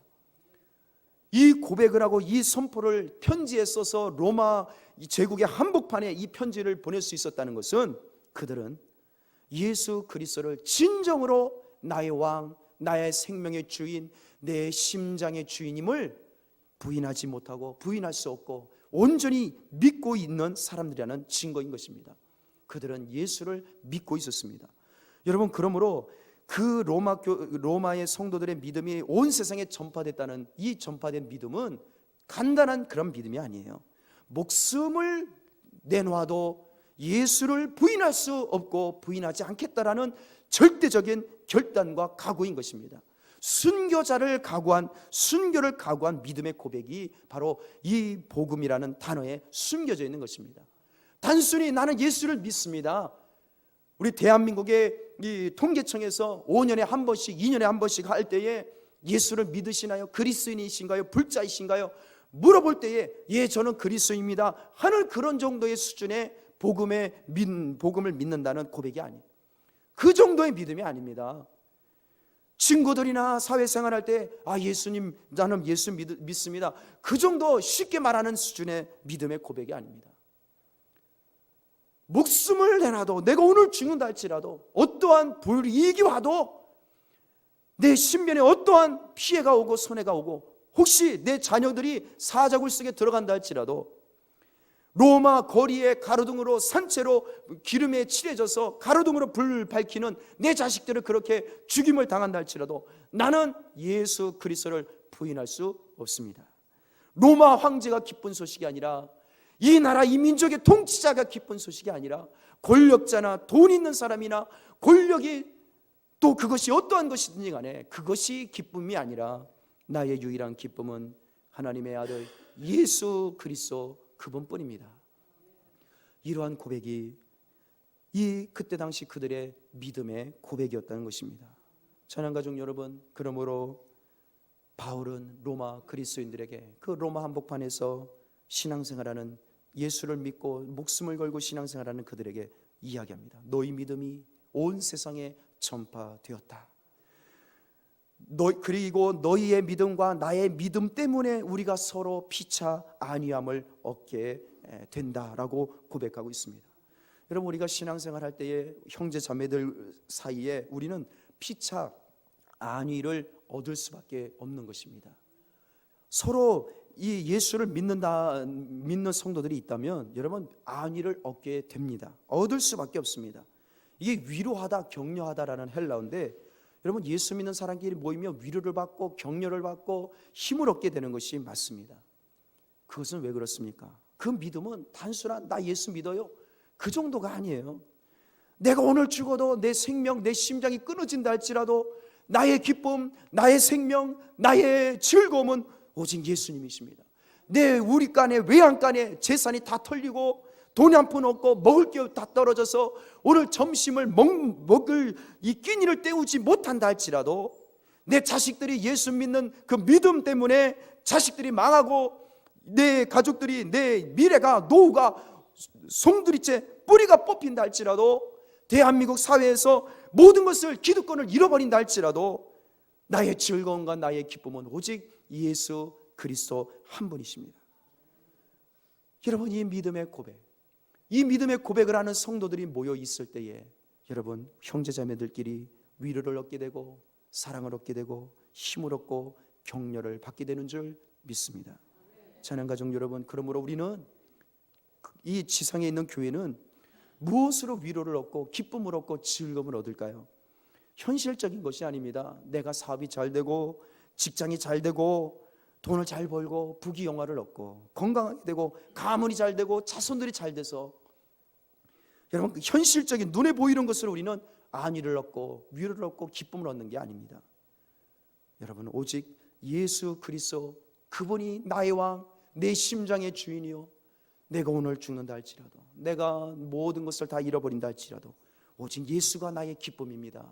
이 고백을 하고 이 선포를 편지에 써서 로마 제국의 한복판에 이 편지를 보낼 수 있었다는 것은, 그들은 예수 그리스도를 진정으로 나의 왕, 나의 생명의 주인, 내 심장의 주인임을 부인하지 못하고 부인할 수 없고 온전히 믿고 있는 사람들이라는 증거인 것입니다. 그들은 예수를 믿고 있었습니다. 여러분, 그러므로 그 로마의 성도들의 믿음이 온 세상에 전파됐다는 이 전파된 믿음은 간단한 그런 믿음이 아니에요. 목숨을 내놓아도 예수를 부인할 수 없고 부인하지 않겠다라는 절대적인 결단과 각오인 것입니다. 순교를 각오한 믿음의 고백이 바로 이 복음이라는 단어에 숨겨져 있는 것입니다. 단순히 나는 예수를 믿습니다. 우리 대한민국의 이 통계청에서 5년에 한 번씩, 2년에 한 번씩 할 때에 예수를 믿으시나요? 그리스도인이신가요? 불자이신가요? 물어볼 때에 예, 저는 그리스도입니다 하는 그런 정도의 수준의 복음을 믿는다는 고백이 아니에요. 그 정도의 믿음이 아닙니다. 친구들이나 사회생활할 때 예수님, 나는 예수 믿습니다, 그 정도 쉽게 말하는 수준의 믿음의 고백이 아닙니다. 목숨을 내놔도, 내가 오늘 죽는다 할지라도, 어떠한 불이익이 와도, 내 신변에 어떠한 피해가 오고 손해가 오고, 혹시 내 자녀들이 사자굴 속에 들어간다 할지라도, 로마 거리에 가로등으로, 산채로 기름에 칠해져서 가로등으로 불 밝히는 내 자식들을 그렇게 죽임을 당한다 할지라도 나는 예수 그리스도를 부인할 수 없습니다. 로마 황제가 기쁜 소식이 아니라, 이 나라 이 민족의 통치자가 기쁜 소식이 아니라, 권력자나 돈 있는 사람이나 권력이 또 그것이 어떠한 것이든지 간에 그것이 기쁨이 아니라, 나의 유일한 기쁨은 하나님의 아들 예수 그리스도 그분뿐입니다. 이러한 고백이 그때 당시 그들의 믿음의 고백이었다는 것입니다. 찬양가족 여러분, 그러므로 바울은 로마 그리스도인들에게, 그 로마 한복판에서 신앙생활하는, 예수를 믿고 목숨을 걸고 신앙생활하는 그들에게 이야기합니다. 너희 믿음이 온 세상에 전파되었다. 그리고 너희의 믿음과 나의 믿음 때문에 우리가 서로 피차 안위함을 얻게 된다라고 고백하고 있습니다. 여러분, 우리가 신앙생활 할 때에 형제 자매들 사이에 우리는 피차 안위를 얻을 수밖에 없는 것입니다. 서로 이 예수를 믿는 성도들이 있다면 여러분, 안위를 얻게 됩니다. 얻을 수밖에 없습니다. 이게 위로하다, 격려하다라는 헬라어인데, 여러분, 예수 믿는 사람끼리 모이면 위로를 받고 격려를 받고 힘을 얻게 되는 것이 맞습니다. 그것은 왜 그렇습니까? 그 믿음은 단순한 나 예수 믿어요, 그 정도가 아니에요. 내가 오늘 죽어도 내 생명, 내 심장이 끊어진다 할지라도 나의 기쁨, 나의 생명, 나의 즐거움은 오직 예수님이십니다. 내 우리 간에 외양간에 재산이 다 털리고 돈이 한 푼 없고 먹을 게 다 떨어져서 오늘 점심을 먹을 이 끼니를 때우지 못한다 할지라도 내 자식들이 예수 믿는 그 믿음 때문에 자식들이 망하고 내 가족들이, 내 미래가, 노후가 송두리째 뿌리가 뽑힌다 할지라도 대한민국 사회에서 모든 것을, 기득권을 잃어버린다 할지라도 나의 즐거움과 나의 기쁨은 오직 예수 그리스도 한 분이십니다. 여러분, 이 믿음의 고백, 이 믿음의 고백을 하는 성도들이 모여 있을 때에 여러분, 형제자매들끼리 위로를 얻게 되고 사랑을 얻게 되고 힘을 얻고 격려를 받게 되는 줄 믿습니다. 찬양가족 여러분, 그러므로 우리는 이 지상에 있는 교회는 무엇으로 위로를 얻고 기쁨을 얻고 즐거움을 얻을까요? 현실적인 것이 아닙니다. 내가 사업이 잘 되고 직장이 잘 되고 돈을 잘 벌고 부귀영화를 얻고 건강하게 되고 가문이 잘 되고 자손들이 잘 돼서 여러분, 현실적인 눈에 보이는 것으로 우리는 안위를 얻고 위로를 얻고 기쁨을 얻는 게 아닙니다. 여러분, 오직 예수 그리스도, 그분이 나의 왕, 내 심장의 주인이요, 내가 오늘 죽는다 할지라도, 내가 모든 것을 다 잃어버린다 할지라도 오직 예수가 나의 기쁨입니다,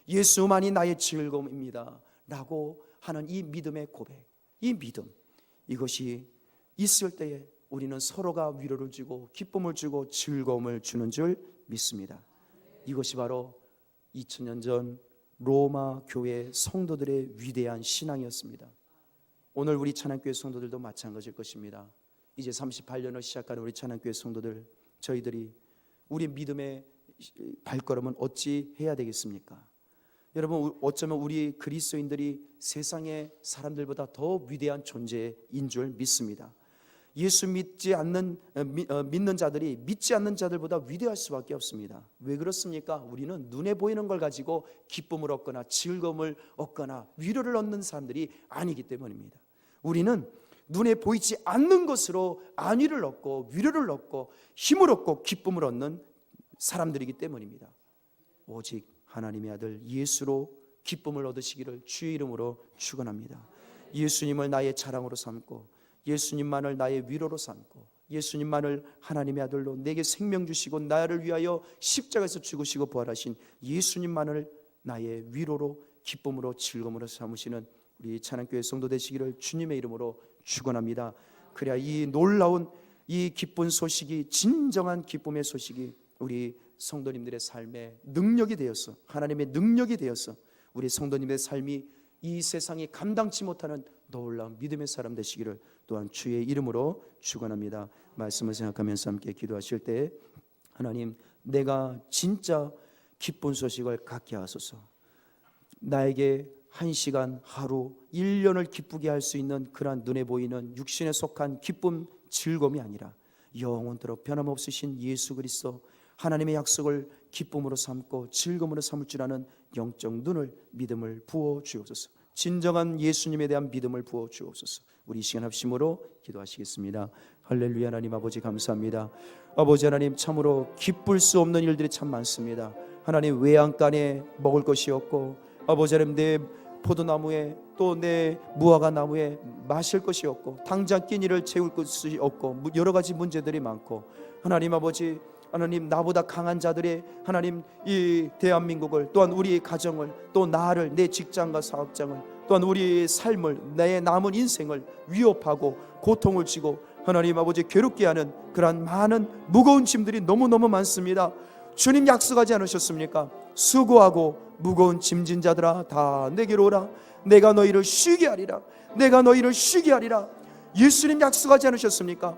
예수만이 나의 즐거움입니다 라고 하는 이 믿음의 고백, 이 믿음, 이것이 있을 때에 우리는 서로가 위로를 주고 기쁨을 주고 즐거움을 주는 줄 믿습니다. 이것이 바로 2000년 전 로마 교회 성도들의 위대한 신앙이었습니다. 오늘 우리 찬양교회 성도들도 마찬가지일 것입니다. 이제 38년을 시작하는 우리 찬양교회 성도들, 저희들이 우리 믿음의 발걸음은 어찌 해야 되겠습니까? 여러분, 어쩌면 우리 그리스도인들이 세상의 사람들보다 더 위대한 존재인 줄 믿습니다. 예수 믿는 자들이 믿지 않는 자들보다 위대할 수밖에 없습니다. 왜 그렇습니까? 우리는 눈에 보이는 걸 가지고 기쁨을 얻거나 즐거움을 얻거나 위로를 얻는 사람들이 아니기 때문입니다. 우리는 눈에 보이지 않는 것으로 안위를 얻고 위로를 얻고 힘을 얻고 기쁨을 얻는 사람들이기 때문입니다. 오직 하나님의 아들 예수로 기쁨을 얻으시기를 주의 이름으로 축원합니다. 예수님을 나의 자랑으로 삼고 예수님만을 나의 위로로 삼고 예수님만을 하나님의 아들로 내게 생명 주시고 나를 위하여 십자가에서 죽으시고 부활하신 예수님만을 나의 위로로 기쁨으로 즐거움으로 삼으시는 우리 찬양교회 성도 되시기를 주님의 이름으로 축원합니다. 그래야 이 놀라운 이 기쁜 소식이, 진정한 기쁨의 소식이 우리 성도님들의 삶에 능력이 되어서, 하나님의 능력이 되어서 우리 성도님의 삶이 이 세상이 감당치 못하는 놀라운 믿음의 사람 되시기를 또한 주의 이름으로 축원합니다. 말씀을 생각하면서 함께 기도하실 때, 하나님, 내가 진짜 기쁜 소식을 갖게 하소서. 나에게 1시간, 하루, 1년을 기쁘게 할 수 있는 그러한 눈에 보이는 육신에 속한 기쁨, 즐거움이 아니라 영원토록 변함없으신 예수 그리스도, 하나님의 약속을 기쁨으로 삼고 즐거움으로 삼을 줄 아는 영적 눈을, 믿음을 부어 주옵소서. 진정한 예수님에 대한 믿음을 부어 주옵소서. 우리 이 시간 합심으로 기도하시겠습니다. 할렐루야. 하나님 아버지 감사합니다. 아버지 하나님, 참으로 기쁠 수 없는 일들이 참 많습니다. 하나님, 외양간에 먹을 것이 없고, 아버지 하나님, 내 포도나무에 또 내 무화과 나무에 마실 것이 없고, 당장 끼니를 채울 것이 없고, 여러 가지 문제들이 많고, 하나님 아버지, 하나님, 나보다 강한 자들의 하나님 이 대한민국을, 또한 우리의 가정을, 또 나를, 내 직장과 사업장을, 또한 우리의 삶을, 내 남은 인생을 위협하고 고통을 주고 하나님 아버지 괴롭게 하는 그러한 많은 무거운 짐들이 너무너무 많습니다. 주님 약속하지 않으셨습니까? 수고하고 무거운 짐진 자들아 다 내게로 오라. 내가 너희를 쉬게 하리라. 내가 너희를 쉬게 하리라. 예수님 약속하지 않으셨습니까?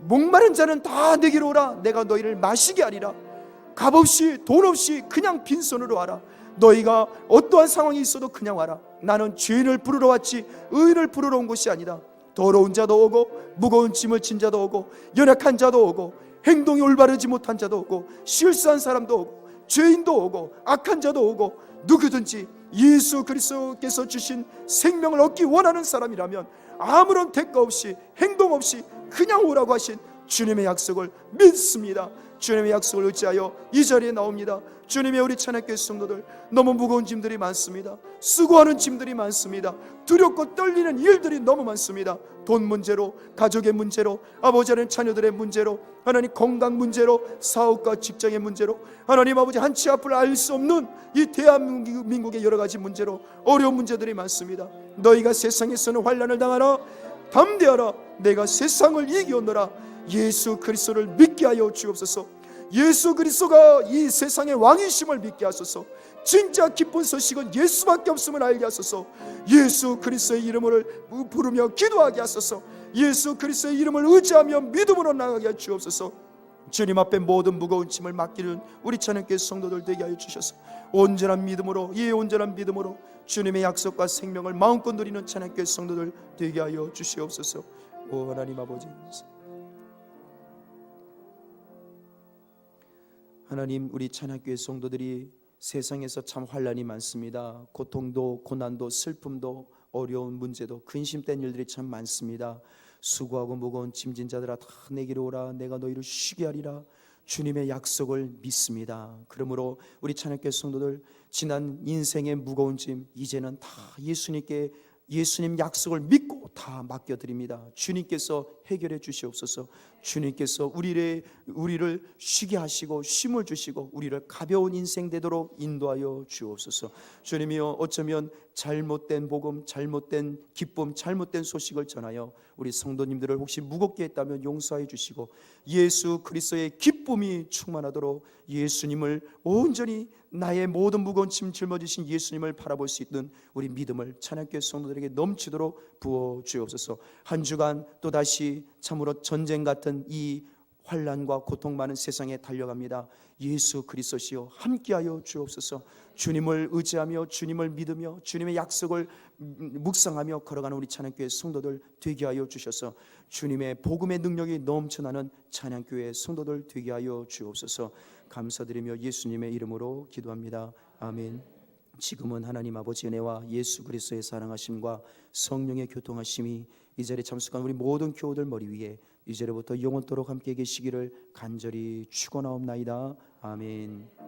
목마른 자는 다 내게로 오라. 내가 너희를 마시게 하리라. 값없이 돈 없이 그냥 빈손으로 와라. 너희가 어떠한 상황이 있어도 그냥 와라. 나는 죄인을 부르러 왔지 의인을 부르러 온 것이 아니다. 더러운 자도 오고 무거운 짐을 진 자도 오고 연약한 자도 오고 행동이 올바르지 못한 자도 오고 실수한 사람도 오고 죄인도 오고 악한 자도 오고 누구든지 예수 그리스도께서 주신 생명을 얻기 원하는 사람이라면 아무런 대가 없이 행동 없이 그냥 오라고 하신 주님의 약속을 믿습니다. 주님의 약속을 의지하여 이 자리에 나옵니다. 주님의 우리 찬양교회 성도들, 너무 무거운 짐들이 많습니다. 수고하는 짐들이 많습니다. 두렵고 떨리는 일들이 너무 많습니다. 돈 문제로, 가족의 문제로, 아버지 하나님 자녀들의 문제로, 하나님 건강 문제로, 사업과 직장의 문제로, 하나님 아버지 한치 앞을 알 수 없는 이 대한민국의 여러 가지 문제로 어려운 문제들이 많습니다. 너희가 세상에서는 환난을 당하나 담대하라, 내가 세상을 이기었노라. 예수 그리스도를 믿게 하여 주옵소서. 예수 그리스도가 이 세상의 왕이심을 믿게 하소서. 진짜 기쁜 소식은 예수밖에 없음을 알게 하소서. 예수 그리스도의 이름을 부르며 기도하게 하소서. 예수 그리스도의 이름을 의지하며 믿음으로 나가게 하여 주옵소서. 주님 앞에 모든 무거운 짐을 맡기는 우리 찬양교회 성도들 되게 하여 주셔서 온전한 믿음으로, 이 온전한 믿음으로 주님의 약속과 생명을 마음껏 누리는 찬양교회 성도들 되게 하여 주시옵소서. 오 하나님 아버지, 하나님, 우리 찬양교회 성도들이 세상에서 참 환난이 많습니다. 고통도, 고난도, 슬픔도, 어려운 문제도, 근심된 일들이 참 많습니다. 수고하고 무거운 짐진 자들아 다 내게로 오라, 내가 너희를 쉬게 하리라. 주님의 약속을 믿습니다. 그러므로 우리 찬양교회 성도들, 지난 인생의 무거운 짐 이제는 다 예수님께, 예수님 약속을 믿고 다 맡겨드립니다. 주님께서 해결해 주시옵소서. 주님께서 우리를 쉬게 하시고 쉼을 주시고 우리를 가벼운 인생 되도록 인도하여 주옵소서. 주님이여, 어쩌면 잘못된 복음, 잘못된 기쁨, 잘못된 소식을 전하여 우리 성도님들을 혹시 무겁게 했다면 용서해 주시고 예수 그리스도의 기쁨이 충만하도록 예수님을 온전히, 나의 모든 무거운 짐 짊어지신 예수님을 바라볼 수 있는 우리 믿음을 찬양교회 성도들에게 넘치도록 부어 주옵소서. 한 주간 또다시 참으로 전쟁 같은 이 환난과 고통 많은 세상에 달려갑니다. 예수 그리스도시여 함께하여 주옵소서. 주님을 의지하며 주님을 믿으며 주님의 약속을 묵상하며 걸어가는 우리 찬양교회 성도들 되게 하여 주셔서 주님의 복음의 능력이 넘쳐나는 찬양교회 성도들 되게 하여 주옵소서. 감사드리며 예수님의 이름으로 기도합니다. 아멘. 지금은 하나님 아버지 은혜와 예수 그리스도의 사랑하심과 성령의 교통하심이 이 자리에 참석한 우리 모든 교우들 머리 위에 이제로부터 영원토록 함께 계시기를 간절히 축원하옵나이다. 아멘.